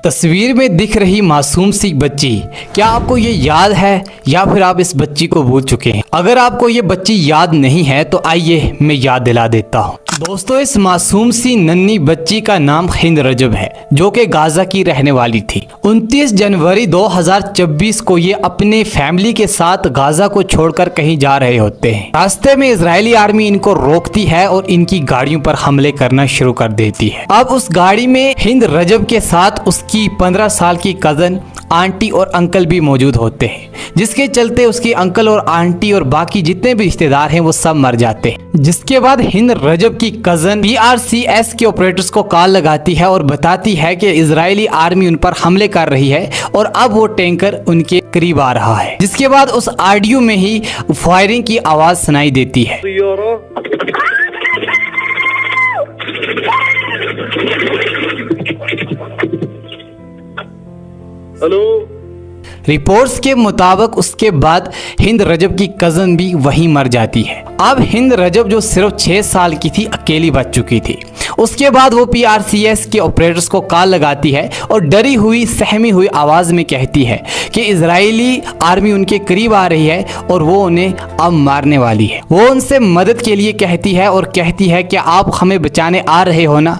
तस्वीर में दिख रही मासूम सी बच्ची, क्या आपको ये याद है या फिर आप इस बच्ची को भूल चुके हैं? अगर आपको ये बच्ची याद नहीं है तो आइए मैं याद दिला देता हूँ। दोस्तों, इस मासूम सी नन्ही बच्ची का नाम हिंद रजब है, जो कि गाजा की रहने वाली थी। 29 जनवरी 2024 को ये अपने फैमिली के साथ गाजा को छोड़कर कहीं जा रहे होते हैं। रास्ते में इजरायली आर्मी इनको रोकती है और इनकी गाड़ियों पर हमले करना शुरू कर देती है। अब उस गाड़ी में हिंद रजब के साथ उसकी 15 साल की कजन, आंटी और अंकल भी मौजूद होते हैं, जिसके चलते उसके अंकल और आंटी और बाकी जितने भी रिश्तेदार हैं वो सब मर जाते हैं। जिसके बाद हिंद रजब की कजन PRCS के ऑपरेटर्स को कॉल लगाती है और बताती है कि इजरायली आर्मी उन पर हमले कर रही है और अब वो टैंकर उनके करीब आ रहा है। जिसके बाद उस ऑडियो में ही फायरिंग की आवाज सुनाई देती है। हेलो। रिपोर्ट्स के मुताबिक उसके बाद हिंद रजब की कजन भी वहीं मर जाती है। अब हिंद रजब जो सिर्फ 6 साल की थी, अकेली बच चुकी थी। उसके बाद वो PRCS के ऑपरेटर्स को कॉल लगाती है और डरी हुई सहमी हुई आवाज में कहती है कि इजरायली आर्मी उनके करीब आ रही है और वो उन्हें अब मारने वाली है। वो उनसे मदद के लिए कहती है और कहती है कि आप हमें बचाने आ रहे हो ना।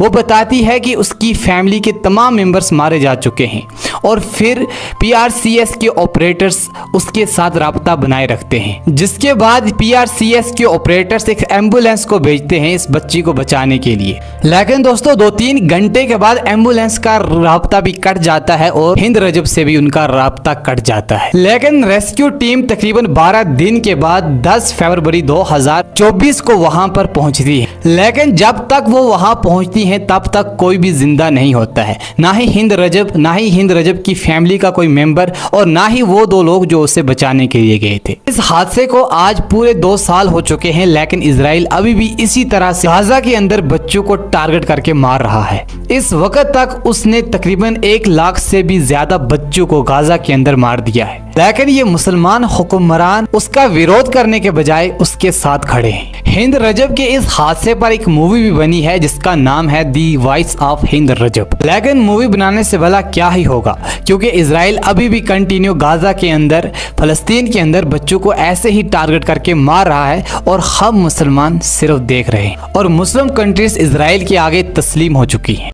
वो बताती है कि उसकी फैमिली के तमाम मेंबर्स मारे जा चुके हैं और फिर PRCS के ऑपरेटर्स उसके साथ राब्ता बनाए रखते हैं। जिसके बाद PRCS के ऑपरेटर्स एक एम्बुलेंस को भेजते हैं इस बच्ची को बचाने के लिए। लेकिन दोस्तों 2-3 घंटे के बाद एम्बुलेंस का राब्ता भी कट जाता है और हिंद रजब से भी उनका राब्ता कट जाता है। लेकिन रेस्क्यू टीम तकरीबन 12 दिन के बाद 10 फरवरी 2024 को वहां पर पहुंचती है। लेकिन जब तक वो वहां पहुंचती है तब तक कोई भी जिंदा नहीं होता है, ना ही हिंद रजब की फैमिली का कोई मेंबर और ना ही वो 2 लोग जो उसे बचाने के लिए गए थे। इस हादसे को आज पूरे 2 साल हो चुके हैं, लेकिन इजराइल अभी भी इसी तरह से गाजा के अंदर बच्चों को टारगेट करके मार रहा है। इस वक्त तक उसने तकरीबन 1 लाख से भी ज्यादा बच्चों को गाजा के अंदर मार दिया है। लेकिन ये मुसलमान हुक्मरान उसका विरोध करने के बजाय उसके साथ खड़े हैं। हिंद रजब के इस हादसे पर एक मूवी भी बनी है जिसका नाम है दी वॉइस ऑफ हिंद रजब। लेकिन मूवी बनाने से भला क्या ही होगा, क्योंकि इजराइल अभी भी कंटिन्यू गाजा के अंदर, फलस्तीन के अंदर बच्चों को ऐसे ही टारगेट करके मार रहा है और हम मुसलमान सिर्फ देख रहे हैं और मुस्लिम कंट्रीज इजराइल के आगे तस्लीम हो चुकी हैं।